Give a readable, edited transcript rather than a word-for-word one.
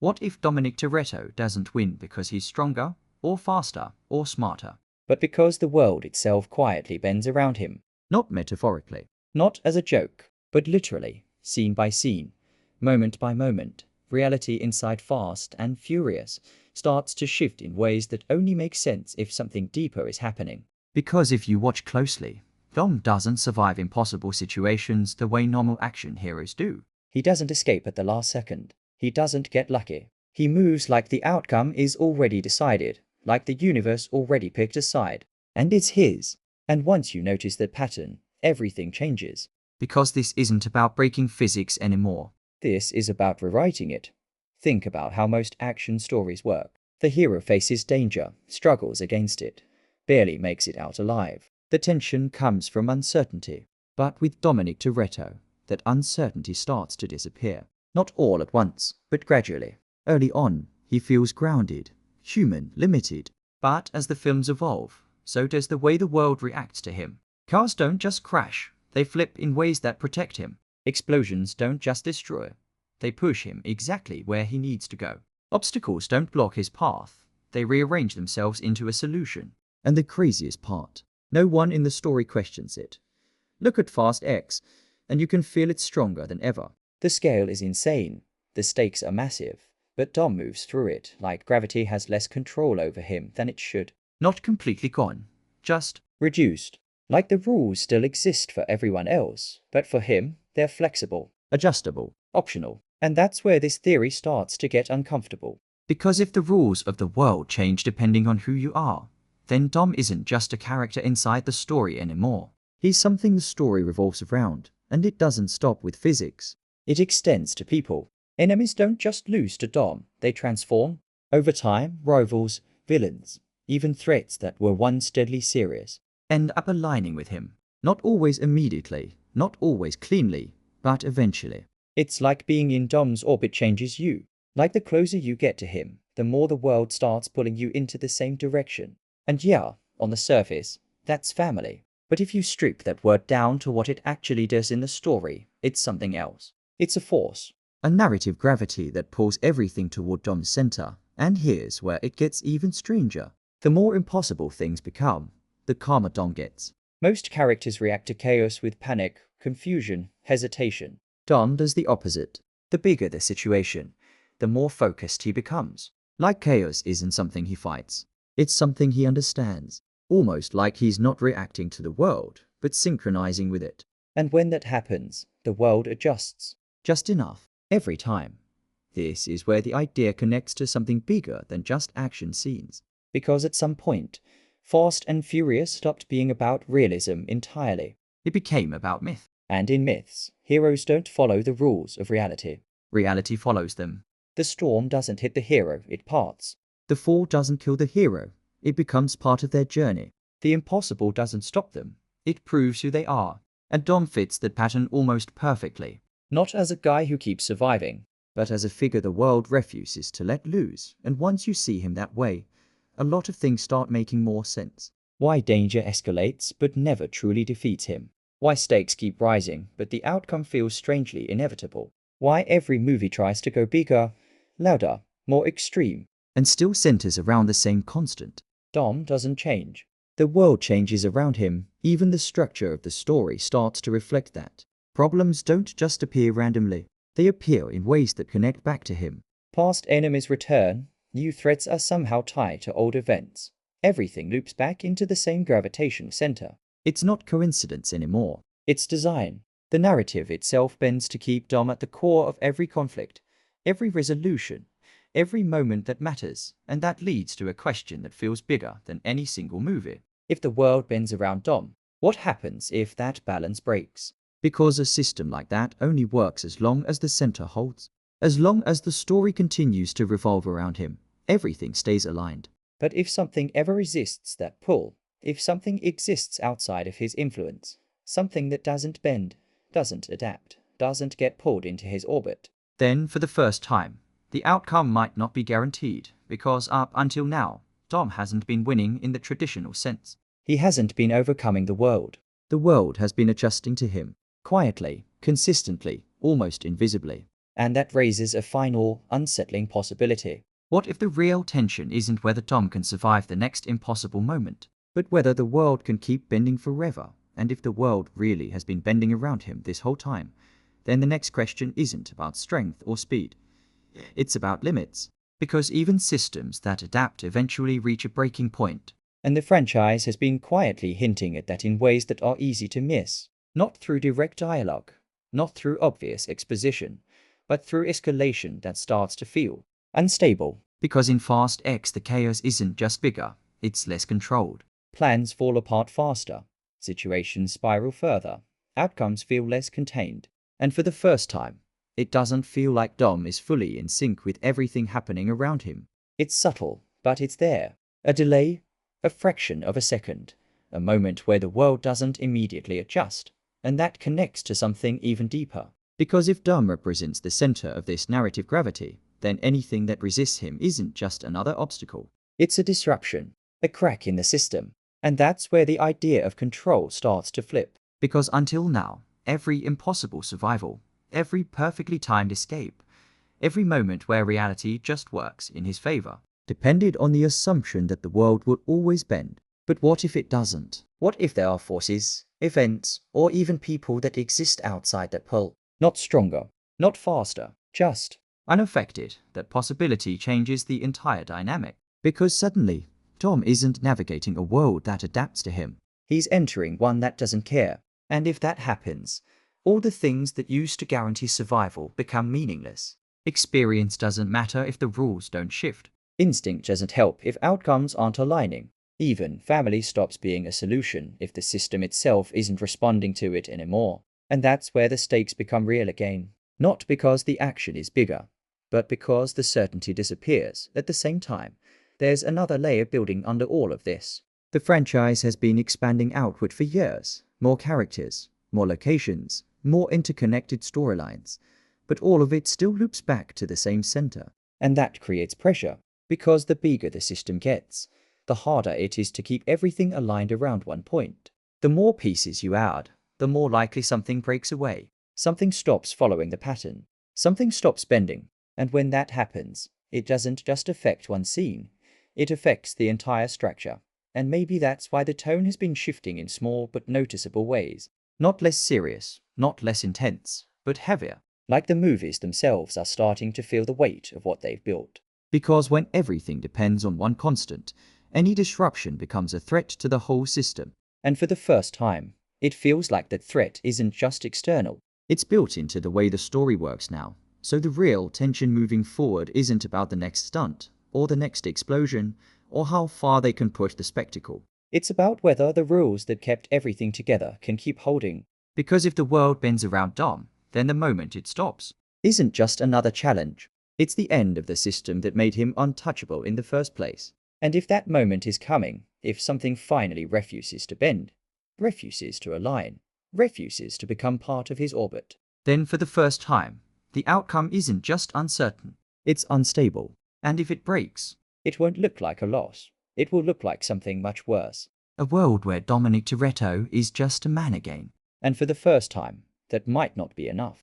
What if Dominic Toretto doesn't win because he's stronger, or faster, or smarter, but because the world itself quietly bends around him? not metaphorically? Not as a joke, but literally, scene by scene, moment by moment, reality inside Fast and Furious starts to shift in ways that only make sense if something deeper is happening. Because if you watch closely, Dom doesn't survive impossible situations the way normal action heroes do. He doesn't escape at the last second. He doesn't get lucky. He moves like the outcome is already decided, like the universe already picked a side, and it's his. And once you notice that pattern, everything changes. Because this isn't about breaking physics anymore. This is about rewriting it. Think about how most action stories work. The hero faces danger, struggles against it, barely makes it out alive. The tension comes from uncertainty. But with Dominic Toretto, that uncertainty starts to disappear. Not all at once, but gradually. Early on, he feels grounded, human, limited. But as the films evolve, so does the way the world reacts to him. Cars don't just crash, they flip in ways that protect him. Explosions don't just destroy, they push him exactly where he needs to go. Obstacles don't block his path, they rearrange themselves into a solution. And the craziest part, no one in the story questions it. Look at Fast X, and you can feel it's stronger than ever. The scale is insane, the stakes are massive, but Dom moves through it like gravity has less control over him than it should. Not completely gone, just reduced. Like the rules still exist for everyone else, but for him, they're flexible, adjustable, optional. And that's where this theory starts to get uncomfortable. Because if the rules of the world change depending on who you are, then Dom isn't just a character inside the story anymore. He's something the story revolves around, and it doesn't stop with physics. It extends to people. Enemies don't just lose to Dom, they transform. Over time, rivals, villains, even threats that were once deadly serious, end up aligning with him. Not always immediately, not always cleanly, but eventually. It's like being in Dom's orbit changes you. Like the closer you get to him, the more the world starts pulling you into the same direction. And yeah, on the surface, that's family. But if you strip that word down to what it actually does in the story, it's something else. It's a force. A narrative gravity that pulls everything toward Dom's center. And here's where it gets even stranger. The more impossible things become, the calmer Dom gets. Most characters react to chaos with panic, confusion, hesitation. Dom does the opposite. The bigger the situation, the more focused he becomes. Like chaos isn't something he fights. It's something he understands. Almost like he's not reacting to the world, but synchronizing with it. And when that happens, the world adjusts. Just enough, every time. This is where the idea connects to something bigger than just action scenes. Because at some point, Fast and Furious stopped being about realism entirely. It became about myth. And in myths, heroes don't follow the rules of reality. Reality follows them. The storm doesn't hit the hero, it parts. The fall doesn't kill the hero, it becomes part of their journey. The impossible doesn't stop them, it proves who they are. And Dom fits that pattern almost perfectly. Not as a guy who keeps surviving, but as a figure the world refuses to let loose. And once you see him that way, a lot of things start making more sense. Why danger escalates but never truly defeats him. Why stakes keep rising but the outcome feels strangely inevitable. Why every movie tries to go bigger, louder, more extreme, and still centers around the same constant. Dom doesn't change. The world changes around him, even the structure of the story starts to reflect that. Problems don't just appear randomly, they appear in ways that connect back to him. Past enemies return, new threats are somehow tied to old events. Everything loops back into the same gravitational center. It's not coincidence anymore. It's design. The narrative itself bends to keep Dom at the core of every conflict, every resolution, every moment that matters, and that leads to a question that feels bigger than any single movie. If the world bends around Dom, what happens if that balance breaks? Because a system like that only works as long as the center holds. As long as the story continues to revolve around him, everything stays aligned. But if something ever resists that pull, if something exists outside of his influence, something that doesn't bend, doesn't adapt, doesn't get pulled into his orbit, then for the first time, the outcome might not be guaranteed, because up until now, Dom hasn't been winning in the traditional sense. He hasn't been overcoming the world. The world has been adjusting to him, quietly, consistently, almost invisibly. And that raises a final, unsettling possibility. What if the real tension isn't whether Dom can survive the next impossible moment, but whether the world can keep bending forever? And if the world really has been bending around him this whole time, then the next question isn't about strength or speed. It's about limits. Because even systems that adapt eventually reach a breaking point. And the franchise has been quietly hinting at that in ways that are easy to miss. Not through direct dialogue, not through obvious exposition, but through escalation that starts to feel unstable. Because in Fast X the chaos isn't just bigger, it's less controlled. Plans fall apart faster, situations spiral further, outcomes feel less contained. And for the first time, it doesn't feel like Dom is fully in sync with everything happening around him. It's subtle, but it's there. A delay, a fraction of a second, a moment where the world doesn't immediately adjust, and that connects to something even deeper. Because if Dom represents the center of this narrative gravity, then anything that resists him isn't just another obstacle. It's a disruption, a crack in the system. And that's where the idea of control starts to flip. Because until now, every impossible survival, every perfectly timed escape, every moment where reality just works in his favor, depended on the assumption that the world would always bend. But what if it doesn't? What if there are forces, events, or even people that exist outside that pull? Not stronger, not faster, just unaffected. That possibility changes the entire dynamic. Because suddenly, Dom isn't navigating a world that adapts to him. He's entering one that doesn't care. And if that happens, all the things that used to guarantee survival become meaningless. Experience doesn't matter if the rules don't shift. Instinct doesn't help if outcomes aren't aligning. Even family stops being a solution if the system itself isn't responding to it anymore. And that's where the stakes become real again. Not because the action is bigger, but because the certainty disappears. At the same time, there's another layer building under all of this. The franchise has been expanding outward for years. More characters, more locations, more interconnected storylines. But all of it still loops back to the same center. And that creates pressure, because the bigger the system gets, the harder it is to keep everything aligned around one point. The more pieces you add, the more likely something breaks away. Something stops following the pattern. Something stops bending. And when that happens, it doesn't just affect one scene. It affects the entire structure. And maybe that's why the tone has been shifting in small but noticeable ways. Not less serious, not less intense, but heavier. Like the movies themselves are starting to feel the weight of what they've built. Because when everything depends on one constant, any disruption becomes a threat to the whole system. And for the first time, it feels like that threat isn't just external. It's built into the way the story works now. So the real tension moving forward isn't about the next stunt, or the next explosion, or how far they can push the spectacle. It's about whether the rules that kept everything together can keep holding. Because if the world bends around Dom, then the moment it stops isn't just another challenge. It's the end of the system that made him untouchable in the first place. And if that moment is coming, if something finally refuses to bend, refuses to align, refuses to become part of his orbit, then for the first time, the outcome isn't just uncertain, it's unstable. And if it breaks, it won't look like a loss. It will look like something much worse. A world where Dominic Toretto is just a man again. And for the first time, that might not be enough.